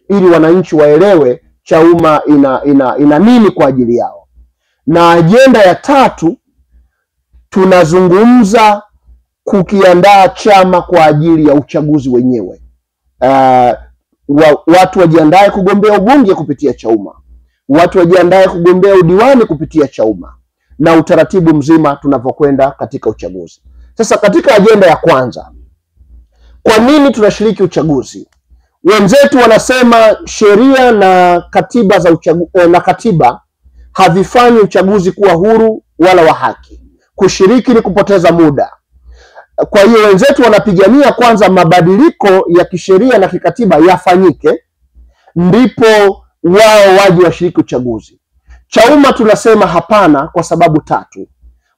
ili wananchi waelewe Chauma ina nini kwa ajili yao. Na ajenda ya tatu, tunazungumza kukiandaa chama kwa ajili ya uchaguzi wenyewe. Watu wajiandae kugombea ubunge kupitia Chauma, watu wajiandae kugombea udiwani kupitia Chauma, na utaratibu mzima tunavyokwenda katika uchaguzi. Sasa katika ajenda ya kwanza, kwa nini tunashiriki uchaguzi? Wenzetu wanasema sheria na katiba za katiba havifanyi uchaguzi kuwa huru wala wa haki. Kushiriki ni kupoteza muda. Kwa hiyo wenzetu wanapigania kwanza mabadiliko ya kisheria na kikatiba yafanyike, ndipo wao waje washiriki uchaguzi. Chauma tunasema hapana kwa sababu tatu.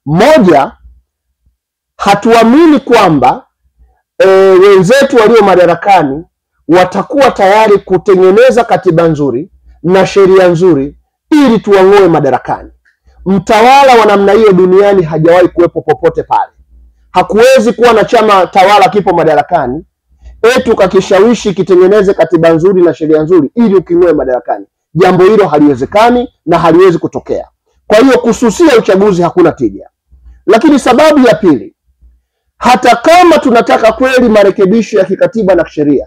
Moja, hatuamini kwamba wenzetu walio madarakani watakuwa tayari kutengeneza katiba nzuri na sheria nzuri ili tuwang'oe madarakani. Mtawala wa namna hiyo duniani hajawahi kuwepo popote pale. Hakuwezi kuwa na chama tawala kipo madarakani etu kakishawishi kitengeneze katiba nzuri na sheria nzuri ili uking'oe madarakani. Jambo hilo haliwezekani na haliwezi kutokea. Kwa hiyo kususia uchaguzi hakuna tija. Lakini sababu ya pili, hata kama tunataka kweli marekebisho ya kikatiba na kisheria,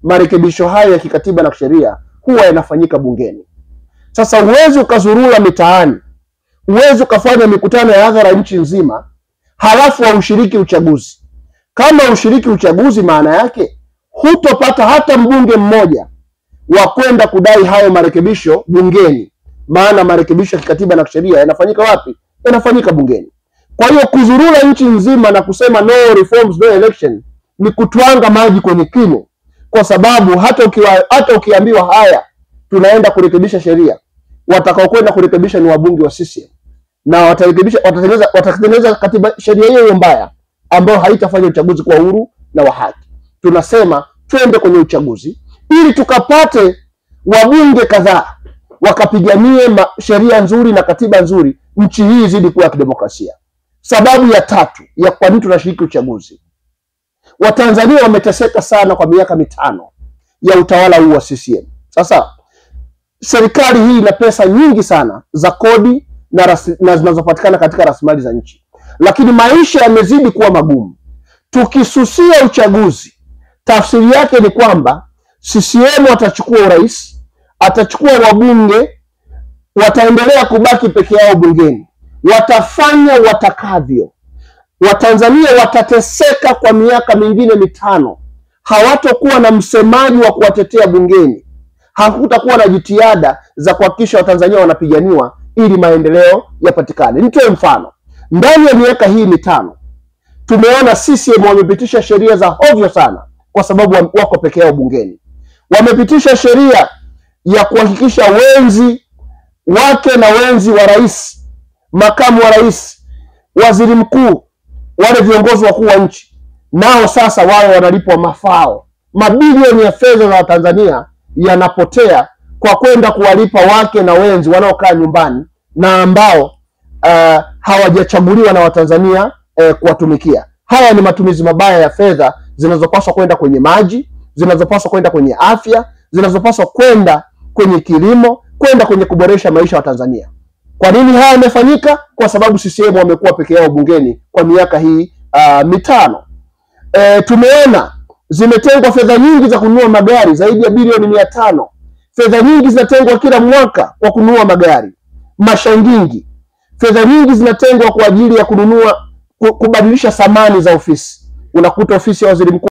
marekebisho hayo ya kikatiba na kisheria huwa yanafanyika bungeni. Sasa huwezi ukazurura mitaani, huwezi ukafanya mikutano ya hadhara nchi nzima, halafu ushiriki uchaguzi. Kama ushiriki uchaguzi, maana yake hutopata hata mbunge mmoja wa kwenda kudai hayo marekebisho bungeni. Maana marekebisho ya kikatiba na kisheria yanafanyika wapi? Yanafanyika bungeni. Kwa hiyo kuzurura nchi nzima na kusema no reforms no election ni kutwanga maji kwenye kinu, kwa sababu hata ukiambiwa haya tunaenda kurekebisha sheria, watakao kwenda kurekebisha ni wabunge wa CCM, na watatengeneza katiba sheria hiyo mbaya ambayo haitafanya uchaguzi kwa huru na wa haki. Tunasema twende kwenye uchaguzi ili tukapate wabunge kadhaa wakapiganie sheria nzuri na katiba nzuri, nchi hii izidi kuwa kidemokrasia. Sababu ya tatu ya kwa nini tunashiriki uchaguzi, Watanzania wameteseka sana kwa miaka 5 ya utawala huu wa CCM. Sasa serikali hii ina pesa nyingi sana za kodi na zinazopatikana katika rasilimali za nchi, lakini maisha yamezidi kuwa magumu. Tukisusia uchaguzi, tafsiri yake ni kwamba CCM atachukua urais, atachukua wabunge, wataendelea kubaki peke yao bungeni, watafanya watakavyo. Watanzania watateseka kwa miaka mingine 5. Hawatokuwa na msemaji wa kuwatetea bungeni. Hakutakuwa na jitihada za kuhakikisha Watanzania wanapiganiwa ili maendeleo yapatikane. Nitoe mfano. Ndani ya miaka hii 5 tumeona CCM wamepitisha sheria za hovyo sana kwa sababu wako peke yao bungeni. Wamepitisha sheria ya kuhakikisha wenzi wake na wenzi wa rais, makamu wa rais, waziri mkuu, wale viongozi wakuu wa nchi, nao sasa wao wanalipwa mafao. Mabilioni ya fedha za Watanzania yanapotea kwa kwenda kuwalipa wake na wenzi wanaokaa nyumbani na ambao hawajachaguliwa na Watanzania kuwatumikia. Haya ni matumizi mabaya ya fedha zinazopaswa kwenda kwenye maji, zinazopaswa kwenda kwenye afya, zinazopaswa kwenda kwenye kilimo, kwenda kwenye kuboresha maisha ya Watanzania. Kwa nini haya yamefanyika? Kwa sababu CCM wamekuwa peke yao bungeni kwa miaka hii 5. Tumeona zimetengwa fedha nyingi za kununua magari zaidi ya bilioni 500. Fedha nyingi zinatengwa kila mwaka kwa kununua magari, mashangingi. Fedha nyingi zinatengwa kwa ajili ya kununua, kubadilisha samani za ofisi. Unakuta ofisi ya waziri mkuu